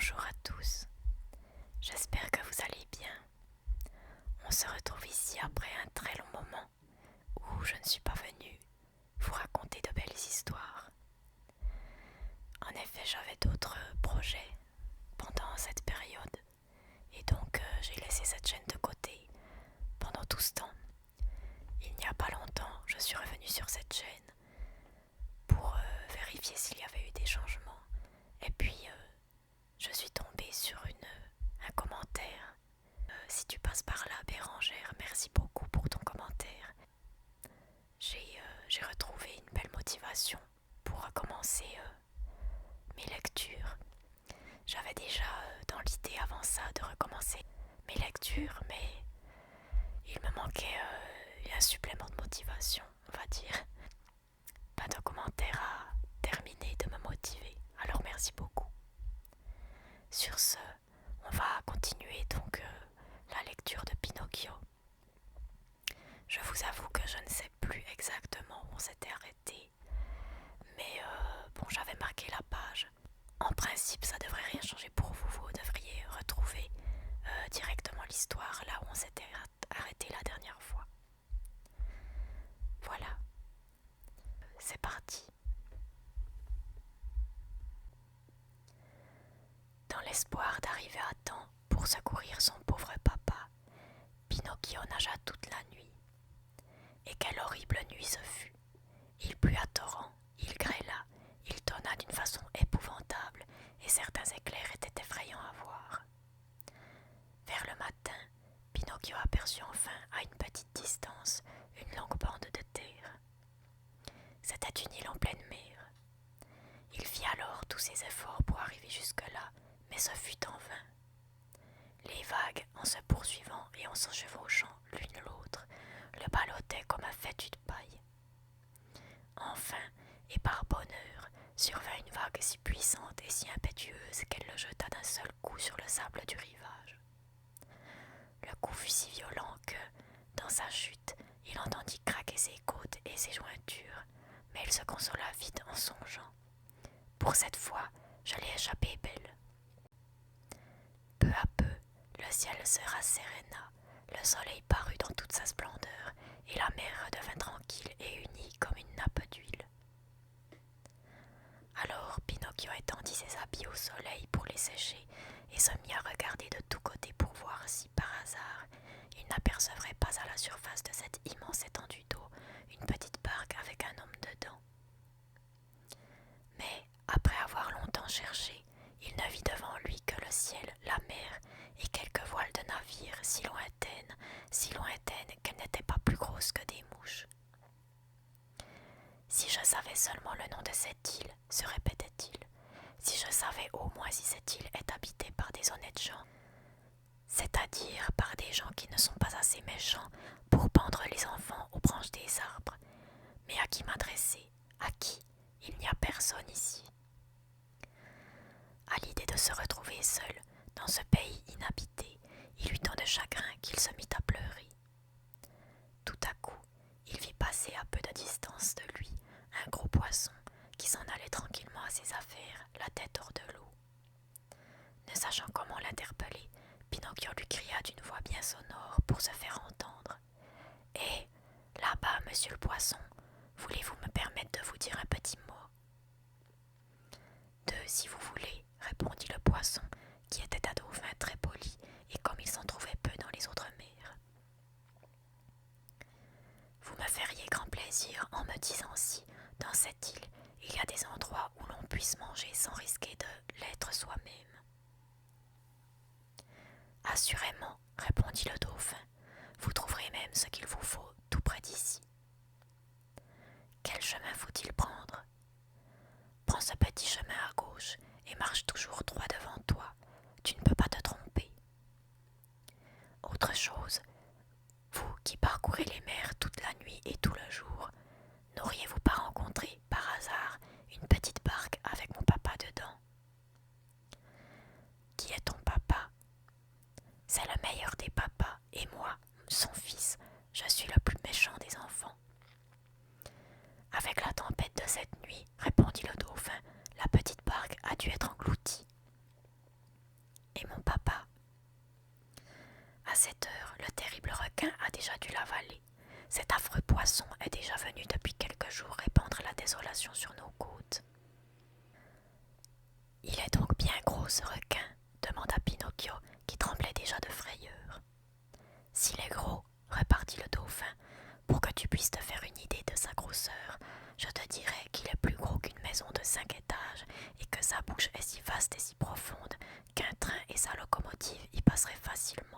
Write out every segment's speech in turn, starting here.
Bonjour à tous, j'espère que vous allez bien. On se retrouve ici après un très long moment où je ne suis pas venue vous raconter de belles histoires. En effet, j'avais d'autres projets pendant cette période et donc j'ai laissé cette chaîne de côté pendant tout ce temps. Il n'y a pas longtemps, je suis revenue sur cette chaîne pour vérifier s'il y avait eu des changements et puis je suis tombée sur un commentaire. Si tu passes par là, Bérangère, merci beaucoup pour ton commentaire. J'ai retrouvé une belle motivation pour recommencer mes lectures. J'avais déjà dans l'idée avant ça de recommencer mes lectures, mais il me manquait un supplément de motivation, on va dire. Pas de commentaire à terminer de me motiver, alors merci beaucoup. Sur ce, on va continuer donc la lecture de Pinocchio. Je vous avoue que je ne sais plus exactement où on s'était arrêté, mais bon, j'avais marqué la page. En principe, ça devrait rien changer pour vous, vous devriez retrouver directement l'histoire là où on s'était arrêté la dernière fois. Voilà, c'est parti. Dans l'espoir d'arriver à temps pour secourir son pauvre papa, Pinocchio nagea toute la nuit. Et quelle horrible nuit ce fut! Il plut à torrents, il grêla, il tonna d'une façon épouvantable, et certains éclairs étaient effrayants à voir. Vers le matin, Pinocchio aperçut enfin, à une petite distance, une longue bande de terre. C'était une île en pleine mer. Il fit alors tous ses efforts pour arriver jusque-là, mais ce fut en vain. Les vagues, en se poursuivant et en se chevauchant l'une l'autre, le ballottaient comme un fétu de paille. Enfin, et par bonheur, survint une vague si puissante et si impétueuse qu'elle le jeta d'un seul coup sur le sable du rivage. Le coup fut si violent que, dans sa chute, il entendit craquer ses côtes et ses jointures, mais il se consola vite en songeant. Pour cette fois, je l'ai échappé belle. Peu à peu, le ciel se rasséréna, le soleil parut dans toute sa splendeur, et la mer redevint tranquille et unie comme une nappe d'huile. Alors Pinocchio étendit ses habits au soleil pour les sécher, et se mit à regarder de tous côtés pour voir si, par hasard, il n'apercevrait pas à la surface de cette immense étendue d'eau une petite barque avec un homme dedans. Mais, après avoir longtemps cherché, il ne vit devant lui que le ciel, la mer et quelques voiles de navires si lointaines qu'elles n'étaient pas plus grosses que des mouches. Si je savais seulement le nom de cette île, se répétait-il, si je savais au moins si cette île est habitée par des honnêtes gens, c'est-à-dire par des gens qui ne sont pas assez méchants pour pendre les enfants aux branches des arbres, mais à qui m'adresser, à qui? Il n'y a personne ici. À l'idée de se retrouver seul dans ce pays inhabité, il eut tant de chagrin qu'il se mit à pleurer. Tout à coup, il vit passer à peu de distance de lui un gros poisson qui s'en allait tranquillement à ses affaires, la tête hors de l'eau. Ne sachant comment l'interpeller, Pinocchio lui cria d'une voix bien sonore pour se faire entendre. « Hé, là-bas, monsieur le poisson, voulez-vous me permettre de vous dire un petit mot ?» « Deux, si vous voulez, » répondit le poisson, qui était un dauphin très poli, et comme il s'en trouvait peu dans les autres mers. « Vous me feriez grand plaisir en me disant si, dans cette île, il y a des endroits où l'on puisse manger sans risquer de l'être soi-même. » « Assurément, » répondit le dauphin, « vous trouverez même ce qu'il vous faut tout près d'ici. » « Quel chemin faut-il prendre ? » ?»« Prends ce petit chemin à gauche et marche toujours droit devant toi. Tu ne peux pas te tromper. » « Autre chose, vous qui parcourez les mers toute la nuit et tout le jour, n'auriez-vous pas rencontré, par hasard, une petite barque avec mon papa dedans ? » ?»« Qui est ton papa ? » ?»« C'est le meilleur des papas, et moi, son fils, je suis le plus méchant des enfants. » Avec la tempête de cette nuit, répondit le dauphin, la petite barque a dû être engloutie. À cette heure, le terrible requin a déjà dû l'avaler. Cet affreux poisson est déjà venu depuis quelques jours répandre la désolation sur nos côtes. Il est donc bien gros ce requin, demanda Pinocchio, qui tremblait déjà de frayeur. S'il est gros, repartit le dauphin, pour que tu puisses te faire une idée de sa grosseur, je te dirais qu'il est plus gros qu'une maison de 5 étages et que sa bouche est si vaste et si profonde qu'un train et sa locomotive y passeraient facilement.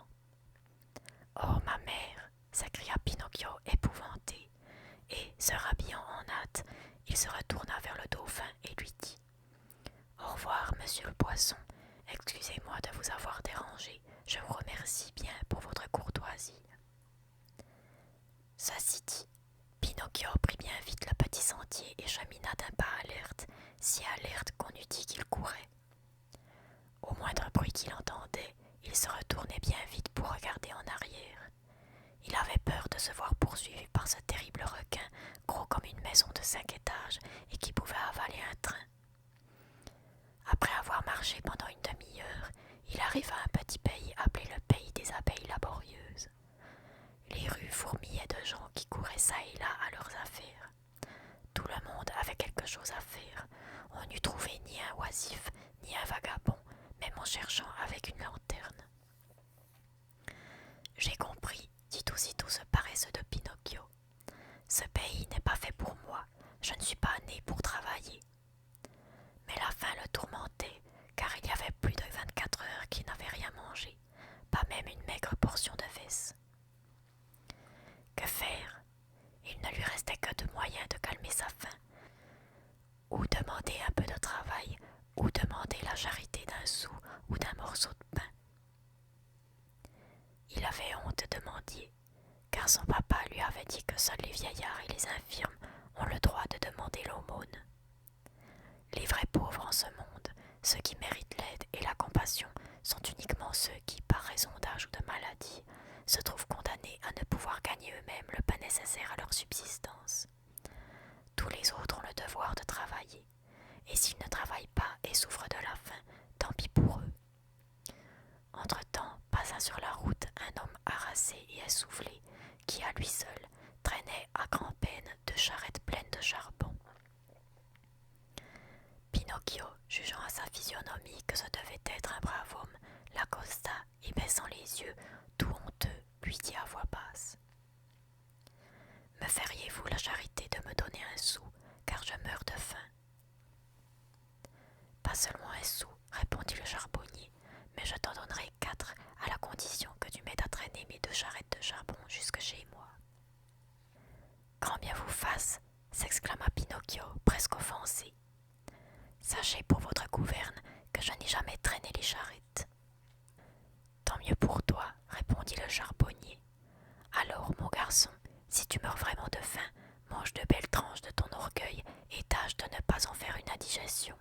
Oh, ma mère, s'écria Pinocchio épouvanté, et, se rhabillant en hâte, il se retourna vers le dauphin et lui dit « Au revoir, monsieur le poisson, excusez-moi de vous avoir dérangé, je vous remercie bien pour votre courtoisie. » Ceci dit, Pinocchio prit bien vite le petit sentier et chemina d'un pas alerte, si alerte qu'on eût dit qu'il courait. Au moindre bruit qu'il entendait, il se retournait bien vite pour regarder en arrière. Il avait peur de se voir poursuivi par ce terrible requin, gros comme une maison de 5 étages et qui pouvait avaler un train. Après avoir marché pendant une demi-heure, il arriva à un petit pays appelé le pays des abeilles laborieuses. Les rues fourmillaient de gens qui couraient çà et là à leurs affaires. Tout le monde avait quelque chose à faire. On n'eût trouvé ni un oisif, ni un vagabond, même en cherchant avec une lanterne. J'ai compris, dit aussitôt ce paresseux de Pinocchio. Ce pays n'est pas fait pour moi, je ne suis pas né pour travailler. Mais la faim le tourmentait, car il y avait plus de 24 heures qu'il n'avait rien mangé, pas même une maigre portion de vesse. Que faire? Il ne lui restait que deux moyens de calmer sa faim. Ou demander un peu de travail, ou demander la charité d'un sou ou d'un morceau de pain. Il avait honte de mendier, car son papa lui avait dit que seuls les vieillards et les infirmes ont le droit de demander l'aumône. Les vrais pauvres en ce monde, ceux qui méritent l'aide et la compassion, sont uniquement ceux qui, par raison d'âge ou de maladie, se trouvent condamnés à ne pouvoir gagner eux-mêmes le pain nécessaire à leur subsistance. Tous les autres ont le devoir de travailler, et s'ils ne travaillent pas et souffrent de la faim, tant pis pour eux. Entre-temps, passa sur la route un homme harassé et essoufflé, qui à lui seul traînait à grand-peine deux charrettes pleines de charbon. Pinocchio, jugeant à sa physionomie que ce devait être un brave homme, l'accosta et baissant les yeux, tout honteux, lui dit à voix basse. « Me feriez-vous la charité de me donner un sou, car je meurs de faim ?» « Pas seulement un sou, répondit le charbonnier, mais je t'en donnerai 4 à la condition que tu m'aides à traîner mes 2 charrettes de charbon jusque chez moi. »« Grand bien vous fasse, s'exclama Pinocchio, presque offensé. Sachez pour votre gouverne que je n'ai jamais traîné les charrettes. »« Tant mieux pour toi, répondit le charbonnier. Alors, mon garçon, si tu meurs vraiment de faim, mange de belles tranches de ton orgueil et tâche de ne pas en faire une indigestion. »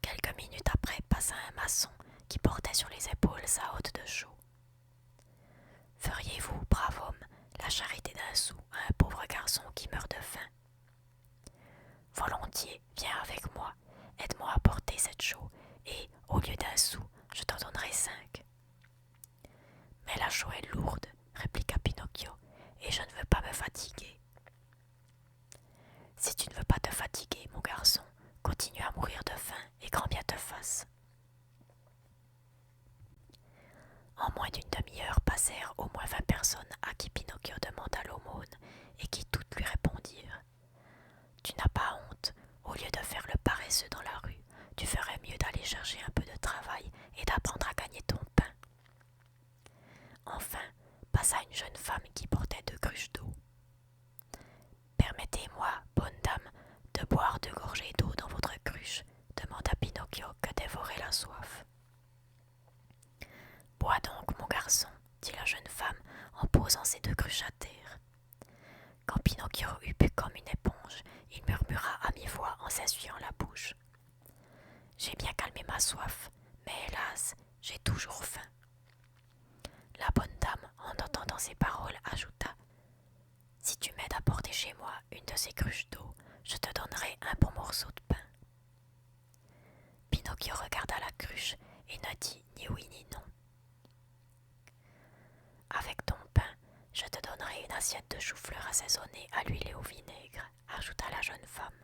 Quelques minutes après passa un maçon qui portait sur les épaules sa hotte de chaux. « Feriez-vous, brave homme, la charité d'un sou à un pauvre garçon qui meurt de faim ? » « Volontiers, viens avec moi, aide-moi à porter cette chaux, et, au lieu d'un sou, je t'en donnerai 5. »« Mais la chaux est lourde, répliqua Pinocchio, et je ne veux pas me fatiguer. »« Si tu ne veux pas te fatiguer, mon garçon, continue à mourir de faim, et grand bien te fasse. » En moins d'une demi-heure passèrent au moins 20 personnes à qui Pinocchio demanda l'aumône, et qui toutes lui répondirent. « Tu n'as pas honte, au lieu de faire le paresseux dans la rue, tu ferais mieux d'aller chercher un peu de travail et d'apprendre à gagner ton pain. » Enfin, passa une jeune femme qui portait 2 cruches d'eau. « Permettez-moi, bonne dame, de boire 2 gorgées d'eau dans votre cruche, demanda Pinocchio que dévorait la soif. « Bois donc, mon garçon, dit la jeune femme en posant ses 2 cruches à terre. Quand Pinocchio eut bu comme une éponge, il murmura à mi-voix en s'essuyant la bouche. « J'ai bien calmé ma soif, mais hélas, j'ai toujours faim. » La bonne dame, en entendant ces paroles, ajouta « Si tu m'aides à porter chez moi une de ces cruches d'eau, je te donnerai un bon morceau de pain. » Pinocchio regarda la cruche et ne dit ni oui ni non. Avec ton pain, je te donnerai une assiette de chou-fleur assaisonnée à l'huile et au vinaigre, ajouta la jeune femme.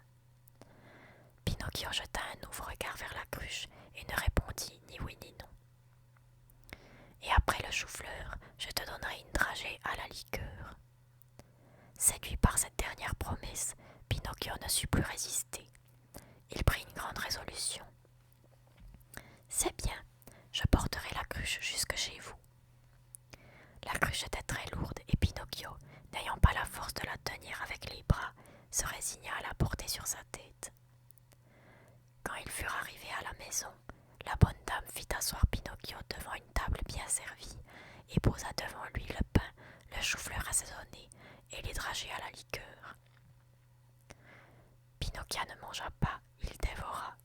Pinocchio jeta un nouveau regard vers la cruche et ne répondit ni oui ni non. Et après le chou-fleur, je te donnerai une dragée à la liqueur. Séduit par cette dernière promesse, Pinocchio ne sut plus résister. Il prit une grande résolution. C'est bien, je porterai la cruche jusque chez vous. La cruche était très lourde et Pinocchio, n'ayant pas la force de la tenir avec les bras, se résigna à la porter sur sa tête. Quand ils furent arrivés à la maison, la bonne dame fit asseoir Pinocchio devant une table bien servie et posa devant lui le pain, le chou-fleur assaisonné et les dragées à la liqueur. Pinocchio ne mangea pas, il dévora.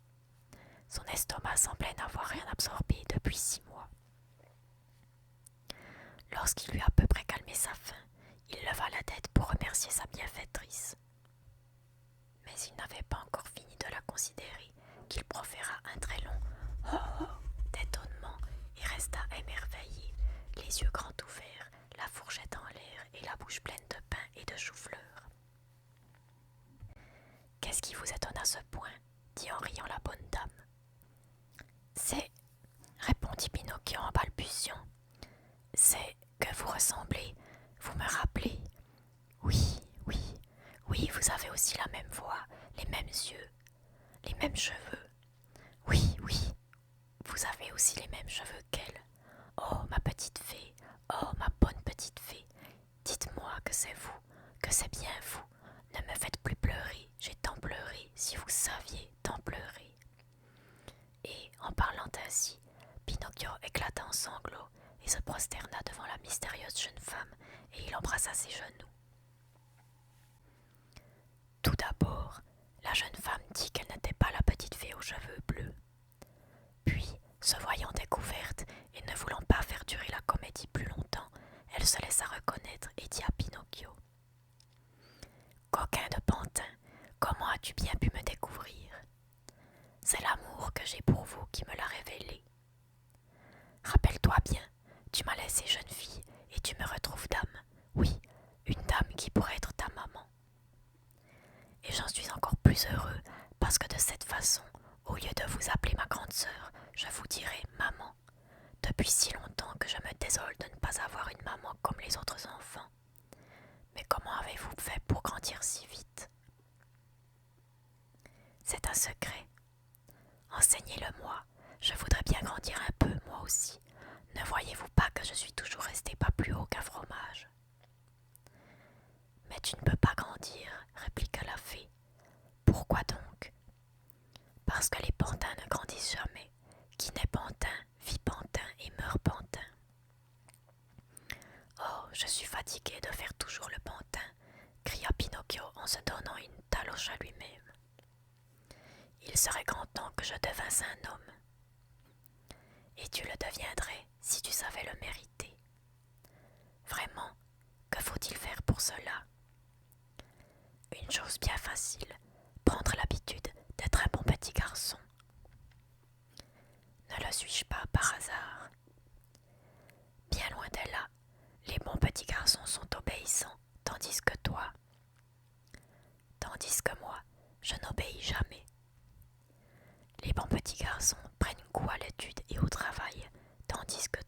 Son estomac semblait n'avoir rien absorbé depuis 6 mois. Lorsqu'il eut à peu près calmé sa faim, il leva la tête pour remercier sa bienfaitrice. Mais il n'avait pas encore fini de la considérer qu'il proféra un très long « oh oh » d'étonnement et resta émerveillé, les yeux grands ouverts, la fourchette en l'air et la bouche pleine de pain et de chou-fleur. « Qu'est-ce qui vous étonne à ce point ?» dit en riant la bonne dame. « C'est, » répondit Pinocchio en balbutiant, « c'est que vous ressemblez, vous me rappelez. Oui, oui, oui, vous avez aussi la même voix, les mêmes yeux, les mêmes cheveux. Oui, oui, vous avez aussi les mêmes cheveux qu'elle. Oh, ma petite fée, oh, ma bonne petite fée, dites-moi que c'est vous, que c'est bien vous. Ne me faites plus pleurer, j'ai tant pleuré, si vous saviez, tant pleuré. » Et, en parlant ainsi, Pinocchio éclata en sanglots et se prosterna devant la mystérieuse jeune femme, et il embrassa ses genoux. Tout d'abord, la jeune femme dit qu'elle n'était pas la petite fée aux cheveux bleus. Puis, se voyant découverte et ne voulant pas faire durer la comédie plus longtemps, elle se laissa reconnaître et dit à Pinocchio: « Coquin de pantin, comment as-tu bien pu me découvrir? C'est l'amour que j'ai pour vous qui me l'a révélé. Rappelle-toi bien, tu m'as laissé jeune fille et tu me retrouves dame. Oui, une dame qui pourrait être ta maman. Et j'en suis encore plus heureux parce que de cette façon, au lieu de vous appeler ma grande sœur, je vous dirai maman. Depuis si longtemps que je me désole de ne pas avoir une maman comme les autres enfants. Mais comment avez-vous fait pour grandir si vite? C'est un secret. Enseignez-le-moi, je voudrais bien grandir un peu, moi aussi. Ne voyez-vous pas que je suis toujours resté pas plus haut qu'un fromage? Mais tu ne peux pas grandir, répliqua la fée. Pourquoi donc? Parce que les pantins ne grandissent jamais. Qui naît pantin, vit pantin et meurt pantin. Oh, je suis fatigué de faire toujours le pantin, cria Pinocchio en se donnant une taloche à lui-même. Il serait grand temps que je devinsse un homme. Et tu le deviendrais si tu savais le mériter. Vraiment, que faut-il faire pour cela? Une chose bien facile, prendre l'habitude d'être un bon petit garçon. Ne le suis-je pas par hasard? Bien loin de là, les bons petits garçons sont obéissants, tandis que moi, je n'obéis jamais. Les bons petits garçons prennent goût à l'étude et au travail, tandis que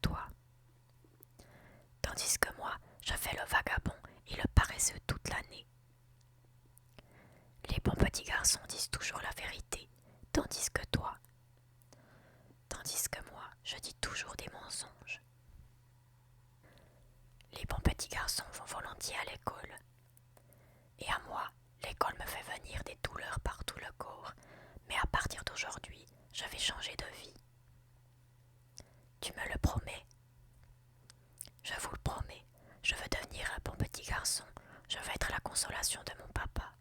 moi, je fais le vagabond et le paresseux toute l'année. Les bons petits garçons disent toujours la vérité, tandis que moi, je dis toujours des mensonges. Les bons petits garçons vont volontiers à l'école. Et à moi, l'école me fait venir des douleurs par tout le corps, mais à partir d'aujourd'hui, je vais changer de vie. Tu me le promets? Je vous le promets, je veux devenir un bon petit garçon, je veux être la consolation de mon papa.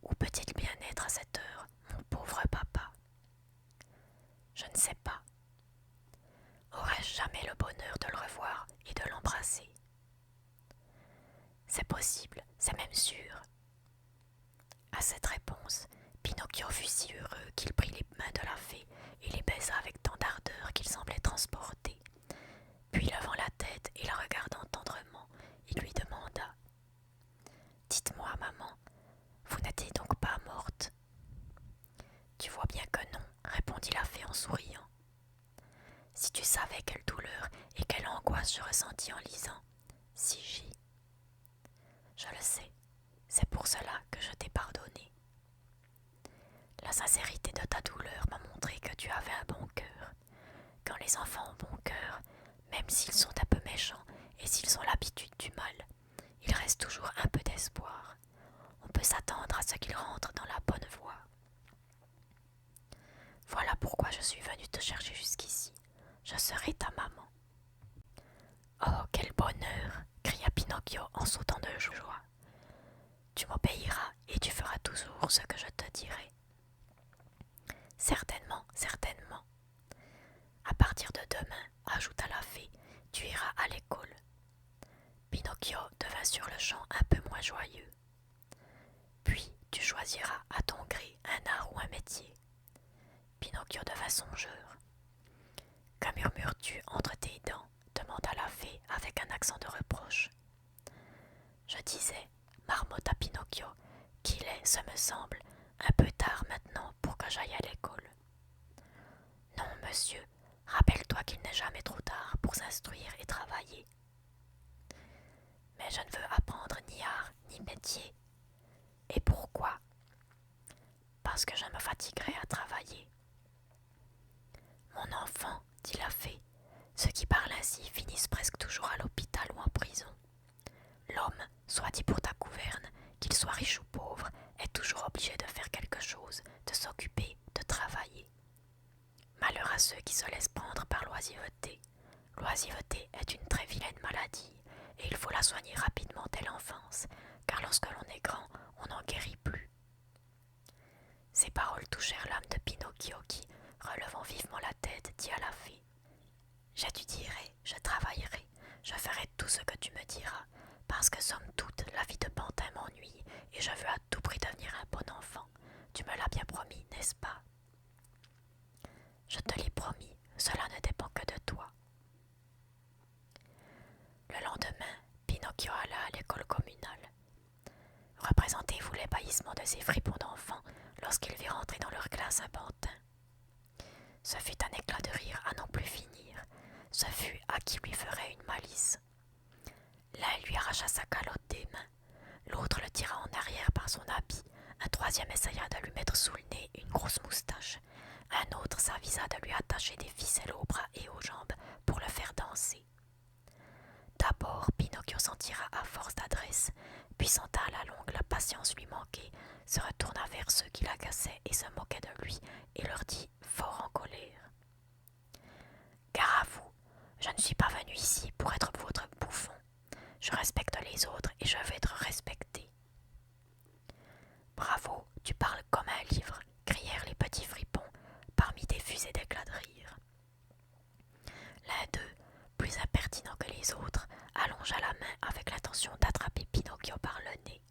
Où peut-il bien être à cette heure, mon pauvre papa? Je ne sais pas. Aurais-je jamais le bonheur de le revoir et de l'embrasser? C'est possible, c'est même sûr. À cette réponse, Pinocchio fut si heureux qu'il prit les mains de la fée et les baisa avec tant d'ardeur qu'il semblait transporté. Puis levant la tête et la regardant tendrement, bien que non, répondit la fée en souriant. Si tu savais quelle douleur et quelle angoisse je ressentis en lisant. Si j'y. Je le sais, c'est pour cela que je t'ai pardonné. La sincérité de ta douleur m'a montré que tu avais un bon cœur. Quand les enfants ont bon cœur, même s'ils sont un peu méchants et s'ils ont l'habitude du mal, il reste toujours un peu d'espoir. On peut s'attendre à ce qu'ils rentrent dans la bonne voie. Voilà pourquoi je suis venue te chercher jusqu'ici. Je serai ta maman. Oh, quel bonheur! Cria Pinocchio en sautant de joie. Tu m'obéiras et tu feras toujours ce que je te dirai. Certainement, certainement. À partir de demain, ajouta la fée, tu iras à l'école. Pinocchio devint sur le champ un peu moins joyeux. Puis tu choisiras à ton gré un art ou un métier. Pinocchio devint songeur. Que murmures-tu entre tes dents? Demanda la fée avec un accent de reproche. Je disais, marmotta Pinocchio, qu'il est, ce me semble, un peu tard maintenant pour que j'aille à l'école. Non, monsieur, rappelle-toi qu'il n'est jamais trop tard pour s'instruire et travailler. Mais je ne veux apprendre ni art ni métier. Et pourquoi? Parce que je me fatiguerai à travailler. Mon enfant, dit la fée, ceux qui parlent ainsi finissent presque toujours à l'hôpital ou en prison. L'homme, soit dit pour ta gouverne, qu'il soit riche ou pauvre, est toujours obligé de faire quelque chose, de s'occuper, de travailler. Malheur à ceux qui se laissent prendre par l'oisiveté. L'oisiveté est une très vilaine maladie, et il faut la soigner rapidement dès l'enfance, car lorsque l'on est grand, on n'en guérit plus. Ces paroles touchèrent l'âme de Pinocchio qui, relevant vivement la tête, dit à la fée: J'étudierai, je travaillerai, je ferai tout ce que tu me diras, parce que somme toute, la vie de pantin m'ennuie, et je veux à tout prix devenir un bon enfant. Tu me l'as bien promis, n'est-ce pas? Je te l'ai promis, cela ne dépend que de toi. Le lendemain, Pinocchio alla à l'école communale. Représentez-vous l'ébahissement de ces fripons d'enfants lorsqu'il vit rentrer dans leur classe un pantin. Ce fut un éclat de rire à n'en plus finir. Ce fut à qui lui ferait une malice. L'un lui arracha sa calotte des mains, l'autre le tira en arrière par son habit, un troisième essaya de lui mettre sous le nez une grosse moustache, un autre s'avisa de lui attacher des ficelles aux bras et aux jambes pour le faire danser. D'abord, Pinocchio s'en tira à force d'adresse, puis senta à la longue la patience lui manquer, se retourna vers ceux qui l'agaçaient et se moquaient de lui, et leur dit, fort en colère: Gare à vous, je ne suis pas venu ici pour être votre bouffon. Je respecte les autres et je veux être respecté. Bravo, tu parles comme un livre, crièrent les petits fripons, parmi des fusées d'éclats de rire. L'un d'eux, plus impertinent que les autres, allongea la main avec l'intention d'attraper Pinocchio par le nez.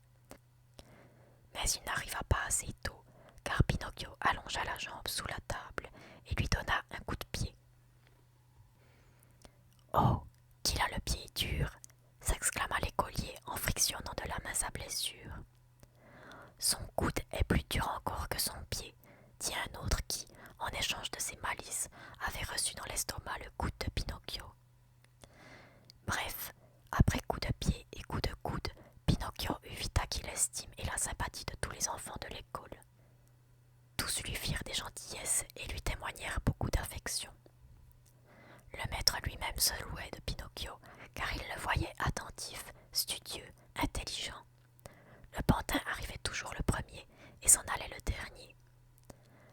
Mais il n'arriva pas assez tôt, car Pinocchio allongea la jambe sous la table et lui donna un coup de pied. Oh, qu'il a le pied dur! S'exclama l'écolier en frictionnant de la main sa blessure. Son coude est plus dur encore que son pied, dit un autre qui, en échange de ses malices, avait reçu dans l'estomac le coude de Pinocchio. Bref, après coup de pied et coup de coude, Pinocchio eut vite acquis l'estime et la sympathie de tous les enfants de l'école. Tous lui firent des gentillesses et lui témoignèrent beaucoup d'affection. Le maître lui-même se louait de Pinocchio, car il le voyait attentif, studieux, intelligent. Le pantin arrivait toujours le premier et s'en allait le dernier.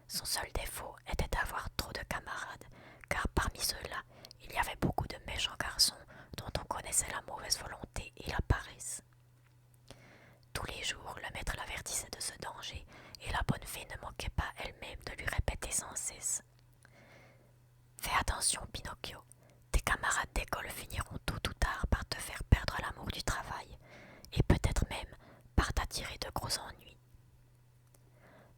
Son seul défaut était d'avoir trop de camarades, car parmi ceux-là, il y avait beaucoup de méchants garçons dont on connaissait la mauvaise volonté et la paresse. Tous les jours, le maître l'avertissait de ce danger, et la bonne fée ne manquait pas elle-même de lui répéter sans cesse: Fais attention, Pinocchio, tes camarades d'école finiront tôt ou tard par te faire perdre l'amour du travail, et peut-être même par t'attirer de gros ennuis.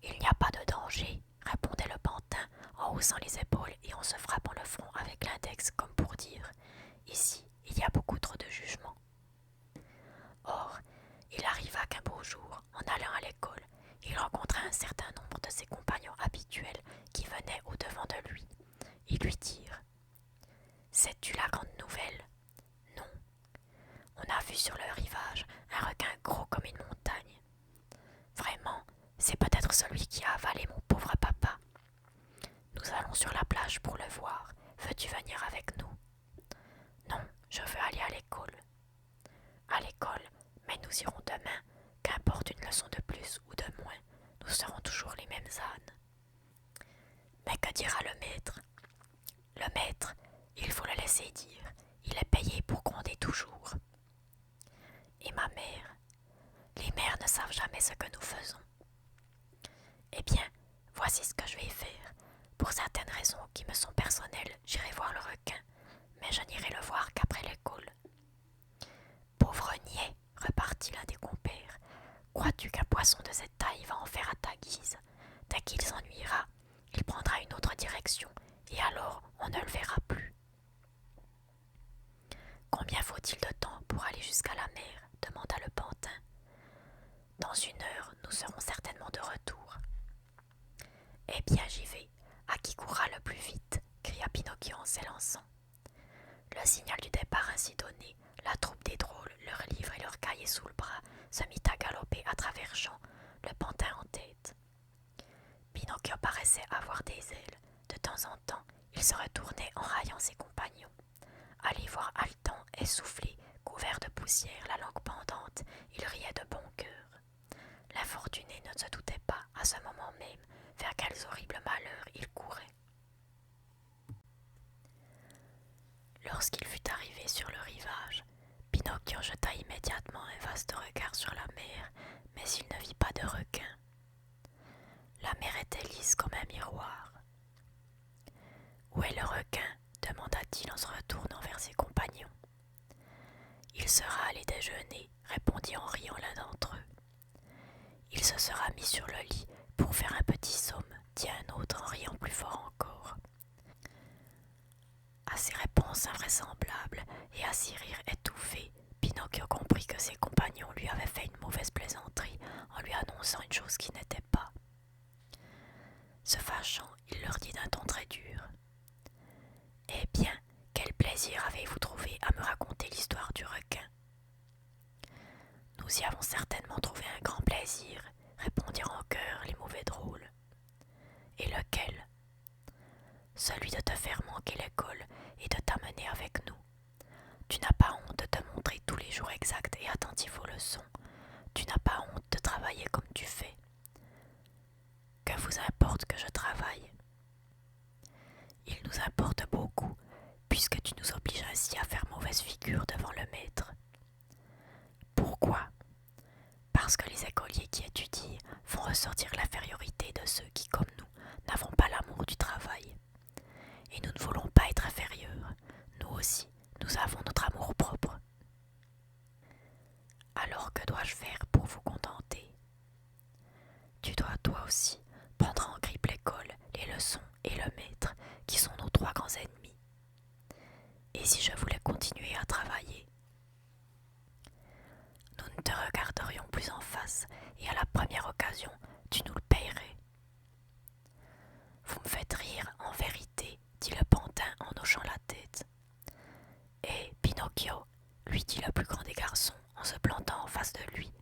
Il n'y a pas de danger, répondait le pantin en haussant les épaules et en se frappant le front avec l'index comme pour dire: Ici, il y a beaucoup trop de jugement. Or, il arriva qu'un beau jour, en allant à l'école, il rencontra un certain nombre de ses compagnons habituels qui venaient au-devant de lui et lui dirent: Sais-tu la grande nouvelle? Non. On a vu sur le rivage un requin gros comme une montagne. Vraiment, c'est peut-être celui qui a avalé mon pauvre papa. Nous allons sur la plage pour le voir. Veux-tu venir avec nous? Non, je veux aller à l'école. À l'école, mais nous irons demain. Qu'importe une leçon de plus ou de moins, nous serons toujours les mêmes ânes. Mais que dira le maître? Le maître, il faut le laisser dire. Il est payé pour gronder toujours. Et ma mère? Les mères ne savent jamais ce que nous faisons. Eh bien, voici ce que je vais faire. Pour certaines raisons qui me sont personnelles, j'irai voir le requin, mais je n'irai le voir qu'après l'école. Pauvre niais, repartit l'un des compères, crois-tu qu'un poisson de cette taille va en faire à ta guise? Dès qu'il s'ennuiera, il prendra une autre direction, et alors on ne le verra plus. Combien faut-il de temps pour aller jusqu'à la mer? Demanda le pantin. Dans 1 heure, nous serons certainement de retour. Eh bien, j'y vais. À qui courra le plus vite? Cria Pinocchio en s'élançant. Le signal du départ ainsi donné, la troupe des drôles, leurs livres et leurs cahiers sous le bras, se mit à galoper à travers champs, le pantin en tête. Pinocchio paraissait avoir des ailes. De temps en temps, il se retournait en raillant ses compagnons. À les voir haletants, essoufflés, couverts de poussière, la langue pendante, il riait de bon cœur. L'infortuné ne se doutait pas, à ce moment même, vers quels horribles malheurs il courait. Lorsqu'il fut arrivé sur le rivage, Pinocchio jeta immédiatement un vaste regard sur la mer, mais il ne vit pas de requin. La mer était lisse comme un miroir. « Où est le requin ?» demanda-t-il en se retournant vers ses compagnons. « Il sera allé déjeuner, » répondit en riant l'un d'entre eux. « Il se sera mis sur le lit pour faire un petit somme, » dit un autre en riant plus fort encore. À ces réponses invraisemblables et à ces rires étouffés, Pinocchio comprit que ses compagnons lui avaient fait une mauvaise plaisanterie en lui annonçant une chose qui n'était pas. Se fâchant, il leur dit d'un ton très dur: « Eh bien, quel plaisir avez-vous trouvé à me raconter l'histoire du requin? » « Nous y avons certainement trouvé un grand plaisir, » répondirent en chœur les mauvais drôles. « Et lequel? » « Celui de te faire manquer l'école et de t'amener avec nous. Tu n'as pas honte de te montrer tous les jours exact et attentif aux leçons. Tu n'as pas honte de travailler comme tu fais. Que vous importe que je travaille? Il nous importe beaucoup, puisque tu nous obliges ainsi à faire mauvaise figure devant le maître. Pourquoi? Parce que les écoliers qui étudient font ressortir l'infériorité de ceux qui, comme nous, n'avons pas l'amour du travail. Et nous ne voulons pas être inférieurs. Nous aussi, nous avons notre amour propre. Alors que dois-je faire pour vous contenter? Tu dois toi aussi prendre en grippe l'école, les leçons et le maître, qui sont nos 3 grands ennemis. Et si je voulais continuer à travailler? Nous ne te regarderions plus en face, et à la première occasion, tu nous le payerais. Vous me faites rire, en vérité, dit le pantin en hochant la tête. Et Pinocchio, lui dit le plus grand des garçons en se plantant en face de lui,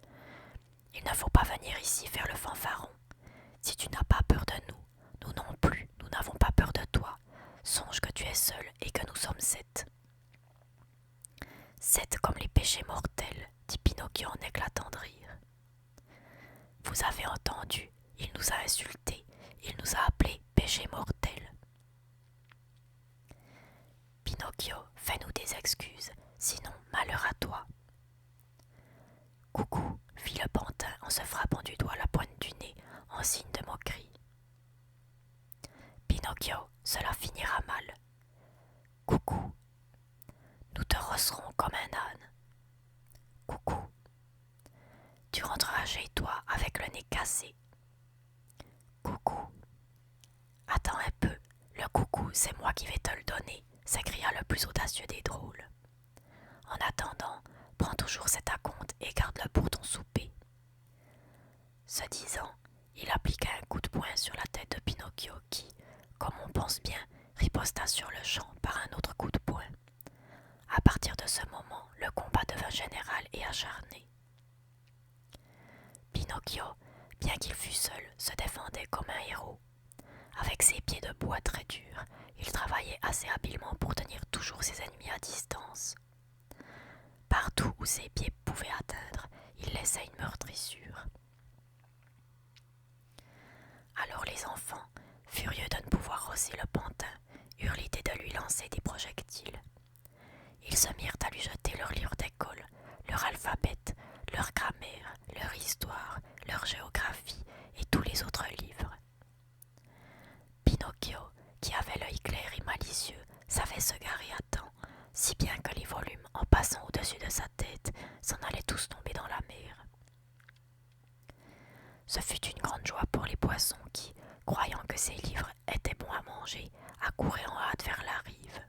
il ne faut pas venir ici faire le fanfaron. Si tu n'as pas peur de nous, nous non plus, nous n'avons pas peur de toi. Songe que tu es seul et que nous sommes 7. 7 comme les péchés mortels, dit Pinocchio en éclatant de rire. Vous avez entendu, il nous a insultés, il nous a appelés péchés mortels. Pinocchio, fais-nous des excuses, sinon malheur à toi. Coucou, fit le pantin en se frappant du doigt la pointe du nez en signe de moquerie. Pinocchio, cela finira mal. Coucou, nous te rosserons comme un âne. Coucou, tu rentreras chez toi avec le nez cassé. Coucou, attends un peu, le coucou, c'est moi qui vais te le donner, s'écria le plus audacieux des drôles. En attendant, prends toujours cet acompte et garde-le pour ton souper. Ce disant, Il appliqua un coup de poing sur la tête de Pinocchio qui, comme on pense bien, riposta sur le champ par un autre coup de poing. À partir de ce moment, le combat devint général et acharné. Pinocchio, bien qu'il fût seul, se défendait comme un héros. Avec ses pieds de bois très durs, il travaillait assez habilement pour tenir toujours ses ennemis à distance. Partout où ses pieds pouvaient atteindre, il laissait une meurtrissure. Alors les enfants, furieux de ne pouvoir rosser le pantin, eurent l'idée de lui lancer des projectiles. Ils se mirent à lui jeter leurs livres d'école, leur alphabet, leur grammaire, leur histoire, leur géographie et tous les autres livres. Pinocchio, qui avait l'œil clair et malicieux, savait se garer à temps, si bien que les volumes, en passant au-dessus de sa tête, s'en allaient tous tomber dans la mer. Ce fut une grande joie pour les poissons qui, croyant que ces livres étaient bons à manger, accouraient en hâte vers la rive.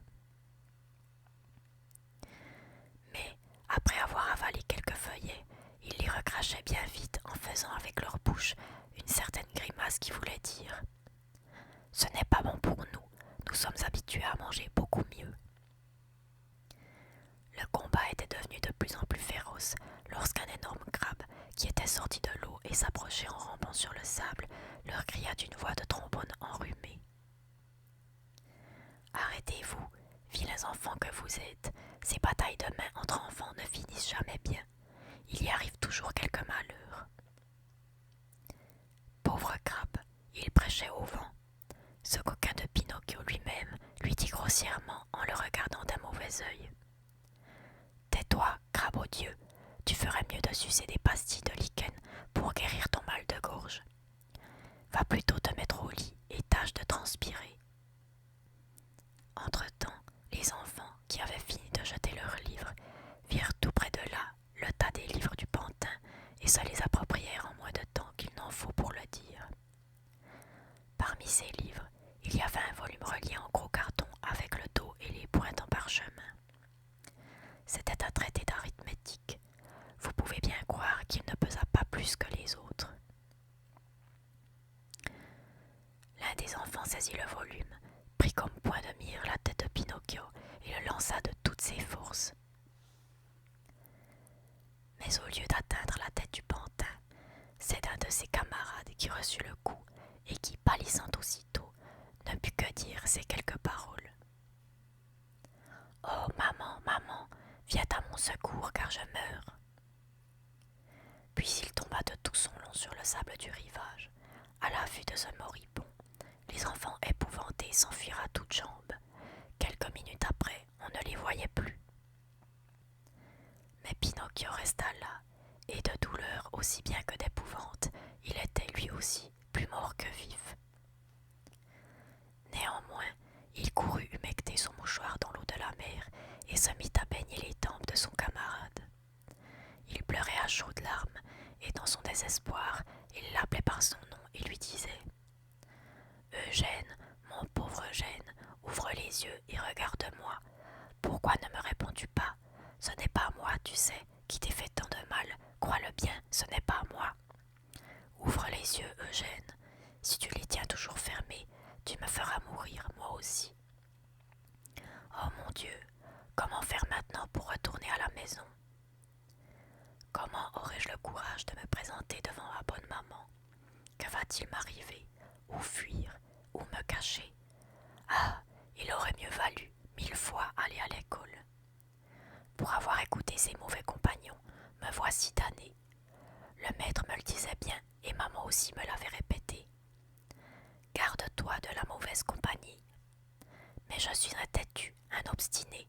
Mais, après avoir avalé quelques feuillets, ils les recrachaient bien vite en faisant avec leur bouche une certaine grimace qui voulait dire « Ce n'est pas bon pour nous, nous sommes habitués à manger beaucoup mieux. » Le combat était devenu de plus en plus féroce lorsqu'un énorme crabe, qui était sorti de l'eau et s'approchait en rampant sur le sable, leur cria d'une voix de trombone enrhumée. « Arrêtez-vous, vilains enfants que vous êtes, ces batailles de main entre enfants ne finissent jamais bien. Il y arrive toujours quelque malheur. » Pauvre crabe, il prêchait au vent. Ce coquin de Pinocchio lui-même lui dit grossièrement en le regardant d'un mauvais œil. « Tais-toi, crabe odieux, tu ferais mieux de sucer des pastilles de lichen pour guérir ton mal de gorge. Va plutôt te mettre au lit et tâche de transpirer. » Entre-temps, les enfants, qui avaient fini de jeter leurs livres, virent tout près de là le tas des livres du pantin et se les approprièrent en moins de temps qu'il n'en faut pour le dire. Parmi ces livres, il y avait un volume relié en gros carton avec le dos et les pointes en parchemin. C'était un traité d'arithmétique. Vous pouvez bien croire qu'il ne pesa pas plus que les autres. L'un des enfants saisit le volume, prit comme point de mire la tête de Pinocchio et le lança de toutes ses forces. Mais au lieu d'atteindre la tête du pantin, c'est un de ses camarades qui reçut le coup et qui, pâlissant aussitôt, ne put que dire ces quelques paroles. « Oh, maman, maman, viens à mon secours car je meurs. » Puis il tomba de tout son long sur le sable du rivage. À la vue de ce moribond, les enfants épouvantés s'enfuirent à toutes jambes. Quelques minutes après, on ne les voyait plus. Mais Pinocchio resta là, et de douleur aussi bien que d'épouvante, il était lui aussi plus mort que vif. Néanmoins, il courut humecter son mouchoir dans l'eau de la mer et se mit à baigner les tempes de son camarade. Il pleurait à chaudes larmes, et dans son désespoir, il l'appelait par son nom et lui disait « Eugène, mon pauvre Eugène, ouvre les yeux et regarde-moi. Pourquoi ne me réponds-tu pas? Ce n'est pas moi, tu sais, qui t'ai fait tant de mal. Crois-le bien, ce n'est pas moi. Ouvre les yeux, Eugène. Si tu les tiens toujours fermés, tu me feras mourir, moi aussi. Oh mon Dieu, comment faire maintenant pour retourner à la maison? Comment aurais-je le courage de me présenter devant ma bonne maman? Que va-t-il m'arriver? Où fuir? Où me cacher? Ah, il aurait mieux valu 1000 fois aller à l'école. Pour avoir écouté ces mauvais compagnons, me voici damné. Le maître me le disait bien et maman aussi me l'avait répété. Garde-toi de la mauvaise compagnie. Mais je suis un têtu, un obstiné.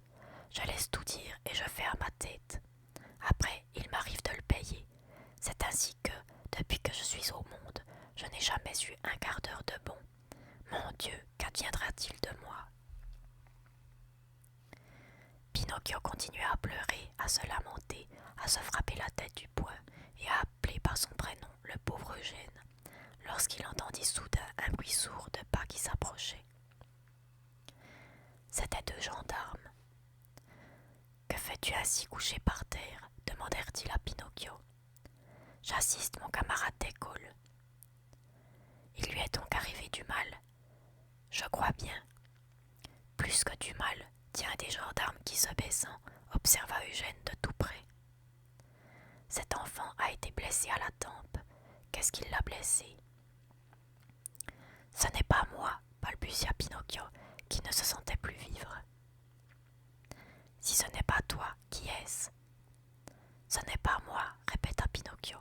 Je laisse tout dire et je fais à ma tête. Après, il m'arrive de le payer. C'est ainsi que, depuis que je suis au monde, je n'ai jamais eu un quart d'heure de bon. Mon Dieu, qu'adviendra-t-il de moi? Pinocchio continua à pleurer, à se lamenter, à se frapper la tête du poing et à appeler par son prénom le pauvre Eugène, lorsqu'il entendit soudain un bruit sourd de pas qui s'approchaient. C'étaient 2 gendarmes. « Que fais-tu ainsi couché par terre ?» demandèrent-ils à Pinocchio. « J'assiste mon camarade d'école. » Il lui est donc arrivé du mal. Je crois bien. Plus que du mal, dit un des gendarmes qui, se baissant, observa Eugène de tout près. Cet enfant a été blessé à la tempe. Qu'est-ce qui l'a blessé? Ce n'est pas moi, balbutia Pinocchio, qui ne se sentait plus vivre. Si ce n'est pas toi, qui est-ce? Ce n'est pas moi, répéta Pinocchio.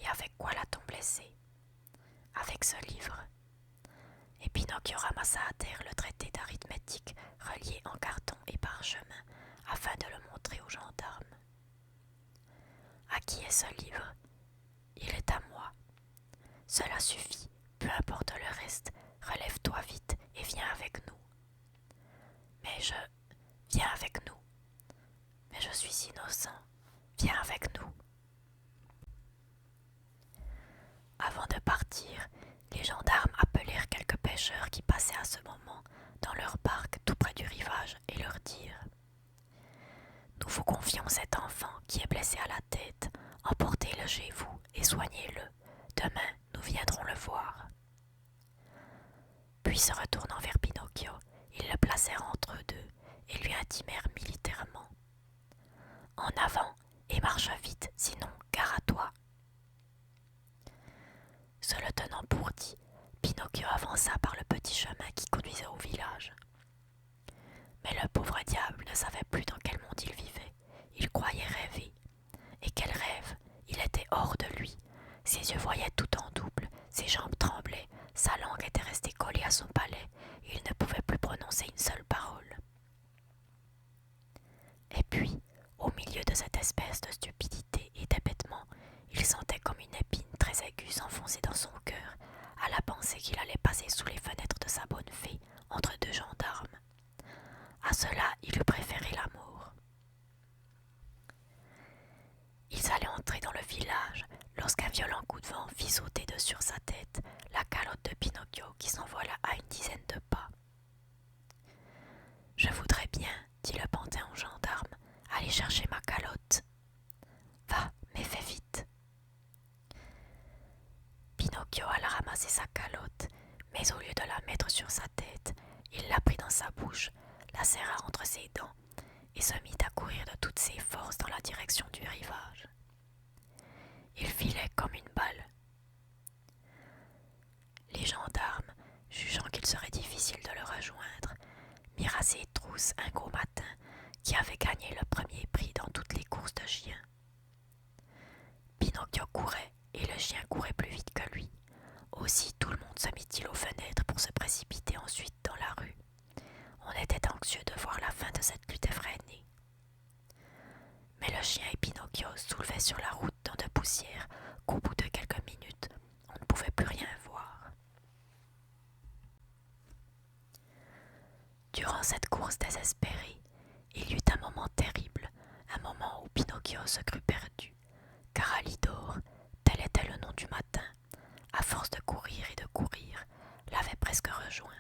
Et avec quoi l'a-t-on blessé? Avec ce livre. Et Pinocchio ramassa à terre le traité d'arithmétique relié en carton et parchemin afin de le montrer aux gendarmes. À qui est ce livre? Il est à moi. Cela suffit, peu importe le reste, relève-toi vite et viens avec nous. Viens avec nous. Mais je suis innocent. Viens avec nous. Avant de partir, les gendarmes appelèrent quelques pêcheurs qui passaient à ce moment dans leur barque tout près du rivage et leur dirent: Nous vous confions cet enfant qui est blessé à la tête. Emportez-le chez vous et soignez-le. Demain, nous viendrons le voir. Puis se retournant vers Pinocchio, ils le placèrent entre eux deux et lui intimèrent militairement: En avant et marche vite, sinon gare à toi. Se le tenant pour dit, Pinocchio avança par le petit chemin qui conduisait au village. Mais le pauvre diable ne savait plus dans quel monde il vivait. Il croyait rêver. Et quel rêve! Il était hors de lui. Ses yeux voyaient tout en double, ses jambes tremblaient, sa langue était restée collée à son palais, et il ne pouvait plus prononcer une seule parole. Et puis, au milieu de cette espèce de stupidité et d'hébétement, il sentait comme une épine très aiguë s'enfoncer dans son cœur, à la pensée qu'il allait passer sous les fenêtres de sa bonne fée, entre deux gendarmes. À cela, il eût préféré la mort. Ils allaient entrer dans le village lorsqu'un violent coup de vent fit sauter de sur sa tête la calotte de Pinocchio qui s'envola à une dizaine de pas. « Je voudrais bien, dit le pantin au gendarme, aller chercher ma calotte. Va, mais fais vite. » Pinocchio alla ramasser sa calotte, mais au lieu de la mettre sur sa tête, il la prit dans sa bouche, la serra entre ses dents et se mit à courir de toutes ses forces dans la direction du rivage. Il filait comme une balle. Les gendarmes, jugeant qu'il serait difficile de le rejoindre, mirent à ses trousses un gros mâtin qui avait gagné le premier prix dans toutes les courses de chiens. Pinocchio courait et le chien courait plus vite que lui. Aussi tout le monde se mit-il aux fenêtres pour se précipiter ensuite dans la rue. On était anxieux de voir la fin de cette lutte effrénée. Mais le chien et Pinocchio soulevaient sur la route tant de poussière qu'au bout de quelques minutes, on ne pouvait plus rien voir. Durant cette course désespérée, il y eut un moment terrible, un moment où Pinocchio se crut perdu, car Alidor, tel était le nom du matin, à force de courir et de courir, l'avait presque rejoint.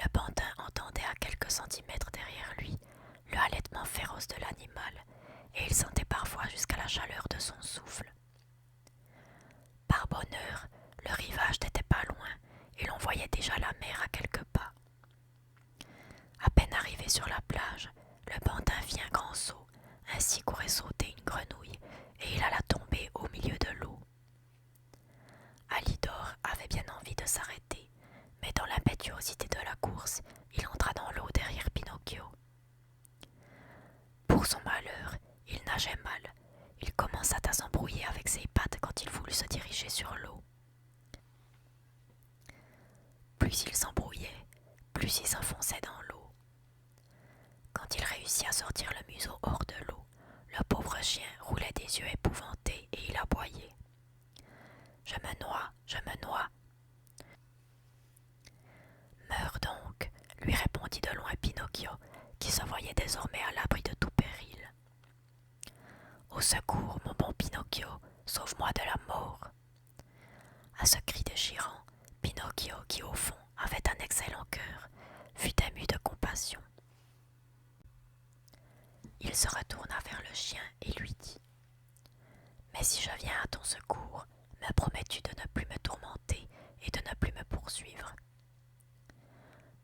Le pantin entendait à quelques centimètres derrière lui le halètement féroce de l'animal, et il sentait parfois jusqu'à la chaleur de son souffle. Par bonheur, le rivage n'était pas loin, et l'on voyait déjà la mer à quelques pas. À peine arrivé sur la plage, le pantin fit un grand saut, ainsi qu'aurait sauté une grenouille, et il alla tomber au milieu de l'eau. Alidor avait bien envie de s'arrêter, mais dans l'impétuosité de la course, il entra dans l'eau derrière Pinocchio. Pour son malheur, il nageait mal. Il commença à s'embrouiller avec ses pattes quand il voulut se diriger sur l'eau. Plus il s'embrouillait, plus il s'enfonçait dans l'eau. Quand il réussit à sortir le museau hors de l'eau, le pauvre chien roulait des yeux épouvantés et il aboyait. « Je me noie, je me noie. » « Meurs donc, lui répondit de loin Pinocchio, qui se voyait désormais à l'abri de tout péril. « Au secours, mon bon Pinocchio, sauve-moi de la mort. » À ce cri déchirant, Pinocchio, qui au fond avait un excellent cœur, fut ému de compassion. Il se retourna vers le chien et lui dit: « Mais si je viens à ton secours, Me promets-tu de ne plus me tourmenter et de ne plus me poursuivre?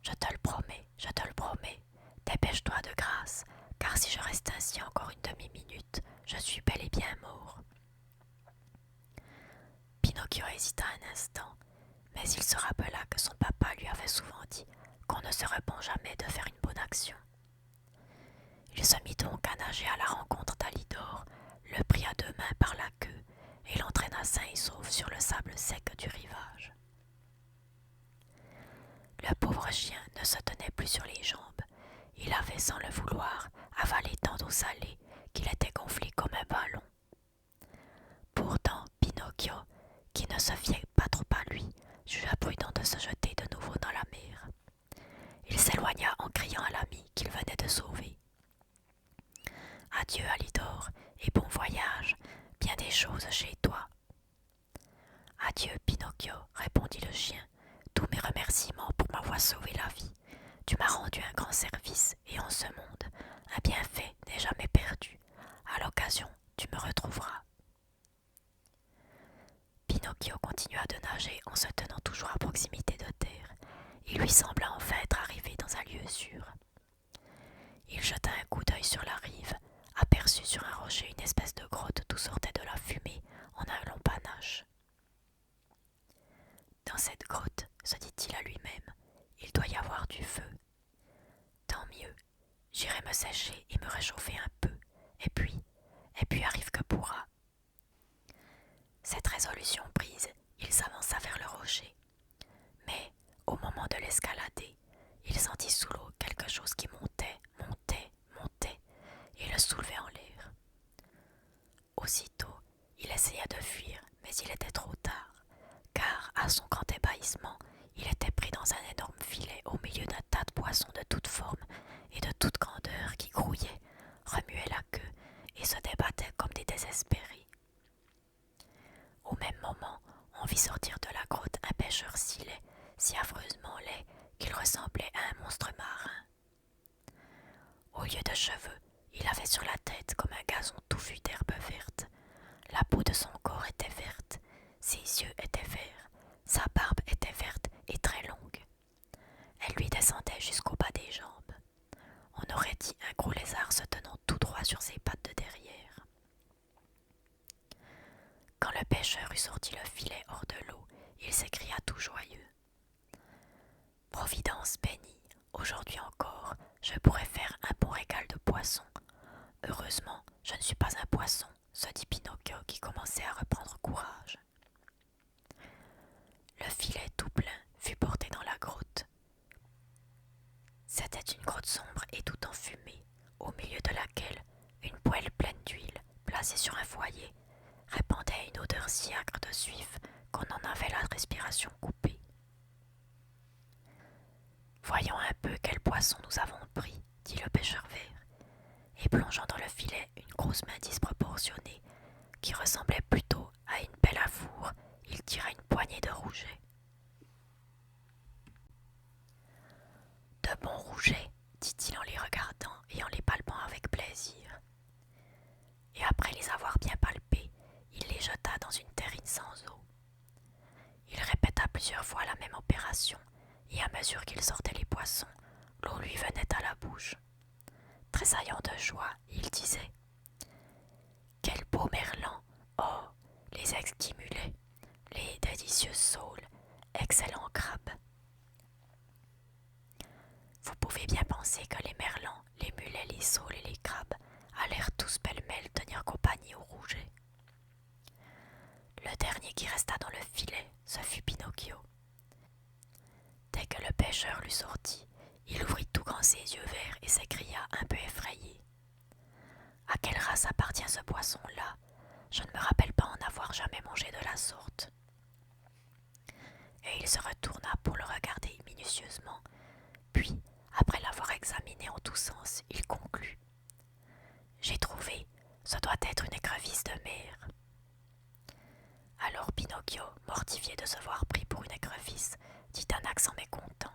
Je te le promets, je te le promets. Dépêche-toi de grâce, car si je reste ainsi encore une demi-minute, je suis bel et bien mort. Pinocchio hésita un instant, mais il se rappela que son papa lui avait souvent dit qu'on ne se repent jamais de faire une bonne action. Il se mit donc à nager à la rencontre d'Alidor, le prit à deux mains par la queue et l'entraîna sain et sauf sur le sable sec du rivage. Le pauvre chien ne se tenait plus sur les jambes. Il avait, sans le vouloir, avalé tant d'eau salée qu'il était gonflé comme un ballon. Pourtant, Pinocchio, qui ne se fiait pas trop à lui, jugea prudent de se jeter de nouveau dans la mer. Il s'éloigna en criant à l'ami qu'il venait de sauver. Adieu, Alidor, et bon voyage, bien des choses chez toi. Adieu, Pinocchio, répondit le chien. Tous mes remerciements pour m'avoir sauvé la vie. Tu m'as rendu un grand service, et en ce monde, un bienfait n'est jamais perdu. À l'occasion, tu me retrouveras. Pinocchio continua de nager en se tenant toujours à proximité de terre. Il lui sembla enfin être arrivé dans un lieu sûr. Il jeta un coup d'œil sur la rive, aperçut sur un rocher une espèce de grotte d'où sortait de la fumée en un long panache. Dans cette grotte, se dit-il à lui-même, il doit y avoir du feu. Tant mieux, j'irai me sécher et me réchauffer un peu, et puis arrive que pourra. Cette résolution prise, il s'avança vers le rocher. Mais, au moment de l'escalader, il sentit sous l'eau quelque chose qui montait, et le soulevait en l'air. Aussitôt, il essaya de fuir, mais il était trop tard, car, à son grand ébahissement, il était pris dans un énorme filet au milieu d'un tas de poissons de toutes formes et de toutes grandeurs qui grouillaient, remuaient la queue et se débattaient comme des désespérés. Au même moment, on vit sortir de la grotte un pêcheur si laid, si affreusement laid, qu'il ressemblait à un monstre marin. Au lieu de cheveux, il avait sur la tête comme un gazon touffu d'herbe verte. La peau de son corps était verte, ses yeux étaient verts, sa barbe était verte et très longue. Elle lui descendait jusqu'au bas des jambes. On aurait dit un gros lézard se tenant tout droit sur ses pattes de derrière. Quand le pêcheur eut sorti le filet hors de l'eau, il s'écria tout joyeux. « Providence bénie, aujourd'hui encore, je pourrais faire un bon régal de poissons. Heureusement, je ne suis pas un poisson, se dit Pinocchio qui commençait à reprendre courage. » Le filet tout plein fut porté dans la grotte. C'était une grotte sombre et tout enfumée, au milieu de laquelle une poêle pleine d'huile, placée sur un foyer, répandait une odeur si âcre de suif qu'on en avait la respiration coupée. « Voyons un peu quel poisson nous avons pris, dit le pêcheur vert, et plongeant dans le filet une grosse main disproportionnée, qui ressemblait plutôt à une pelle à four, il tira une poignée de rougets. « De bons rougets, dit-il en les regardant et en les palpant avec plaisir. Et après les avoir bien palpés, il les jeta dans une terrine sans eau. Il répéta plusieurs fois la même opération, et à mesure qu'il sortait les poissons, l'eau lui venait à la bouche. Tressaillant de joie, il disait « Quel beau merlan! Oh, les exquis mulets, les délicieuses saules, excellents crabes! » Vous pouvez bien penser que les merlans, les mulets, les saules et les crabes allèrent tous pêle-mêle tenir compagnie aux rougets. Le dernier qui resta dans le filet, ce fut Pinocchio. Dès que le pêcheur l'eut sorti, il ouvrit tout grand ses yeux verts et s'écria un peu effrayé. « À quelle race appartient ce poisson-là? Je ne me rappelle pas en avoir jamais mangé de la sorte. » Et il se retourna pour le regarder minutieusement, puis, après l'avoir examiné en tous sens, il conclut. « J'ai trouvé, ce doit être une écrevisse de mer. » Alors Pinocchio, mortifié de se voir pris pour une écrevisse, dit d'un accent mécontent.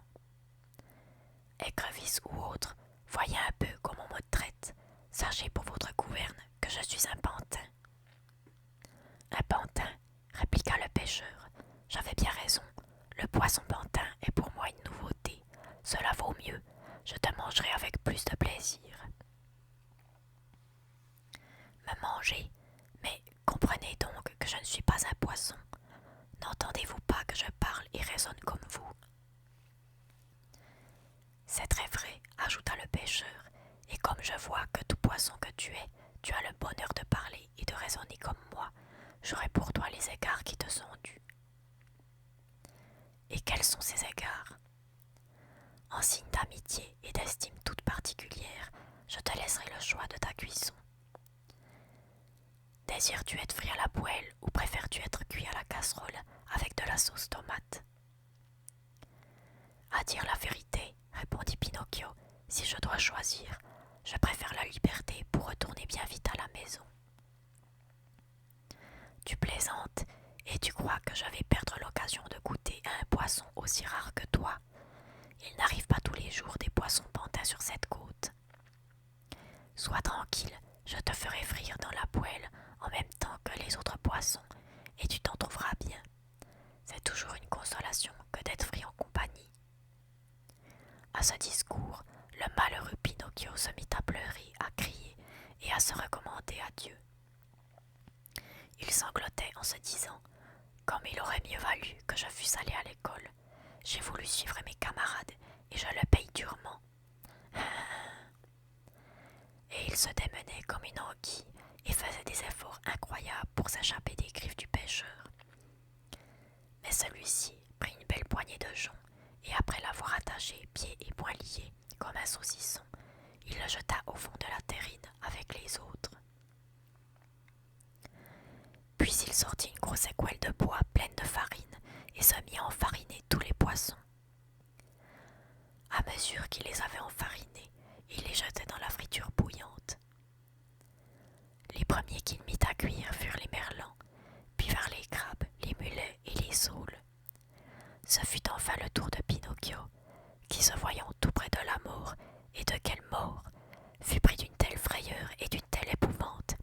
« Écrevisse ou autre, voyez un peu comment on me traite. Sachez pour votre gouverne que je suis un pantin. »« Un pantin, répliqua poisson pantin est pour moi une nouveauté. Cela vaut mieux. Je te mangerai avec plus de plaisir. Me manger? Mais comprenez donc que je ne suis pas un poisson. N'entendez-vous pas que je parle et raisonne comme vous? C'est très vrai, ajouta le pêcheur, et comme je vois que tout poisson que tu es, tu as le bonheur de parler et de raisonner comme moi, j'aurai pour toi les égards qui te sont dus. Et quels sont ces égards? En signe d'amitié et d'estime toute particulière, je te laisserai le choix de ta cuisson. Désires-tu être frit à la poêle ou préfères-tu être cuit à la casserole avec de la sauce tomate? À dire la vérité, répondit Pinocchio, si je dois choisir, je préfère la liberté pour retourner bien vite à la maison. Tu plaisantes et tu crois que je vais perdre l'occasion de goûter à un poisson aussi rare que toi. Il n'arrive pas tous les jours des poissons pantins sur cette côte. Sois tranquille, je te ferai frire dans la poêle en même temps que les autres poissons, et tu t'en trouveras bien. C'est toujours une consolation que d'être frit en compagnie. À ce discours, le malheureux Pinocchio se mit à pleurer, à crier et à se recommander à Dieu. Il sanglotait en se disant « Comme il aurait mieux valu que je fusse allé à l'école. J'ai voulu suivre mes camarades et je le paye durement. » Et il se démenait comme une anguille et faisait des efforts incroyables pour s'échapper des griffes du pêcheur. Mais celui-ci prit une belle poignée de jonc et après l'avoir attaché pieds et poings liés comme un saucisson, il le jeta au fond de la terrine avec les autres. Puis il sortit une grosse écuelle de bois pleine de farine et se mit à enfariner tous les poissons. À mesure qu'il les avait enfarinés, il les jetait dans la friture bouillante. Les premiers qu'il mit à cuire furent les merlans, puis vers les crabes, les mulets et les saules. Ce fut enfin le tour de Pinocchio, qui se voyant tout près de la mort, et de quelle mort, fut pris d'une telle frayeur et d'une telle épouvante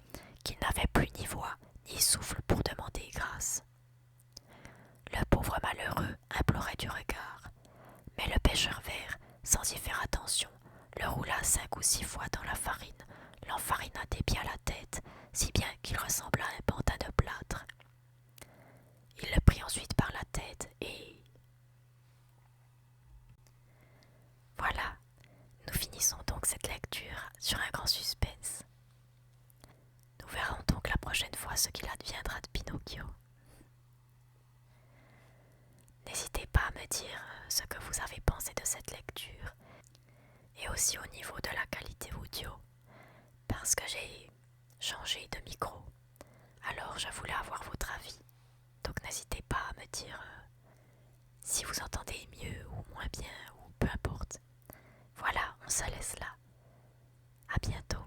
qu'il n'avait plus ni voix ni souffle pour demander grâce. Le pauvre malheureux implorait du regard, mais le pêcheur vert, sans y faire attention, le roula 5 ou 6 fois dans la farine, l'enfarina des pieds à la tête, si bien qu'il ressembla à un pantin de plâtre. Il le prit ensuite par la tête et... Voilà, nous finissons donc cette lecture sur un grand suspense. Nous verrons donc la prochaine fois ce qu'il adviendra de Pinocchio. N'hésitez pas à me dire ce que vous avez pensé de cette lecture et aussi au niveau de la qualité audio parce que j'ai changé de micro. Alors je voulais avoir votre avis. Donc n'hésitez pas à me dire si vous entendez mieux ou moins bien ou peu importe. Voilà, on se laisse là. À bientôt.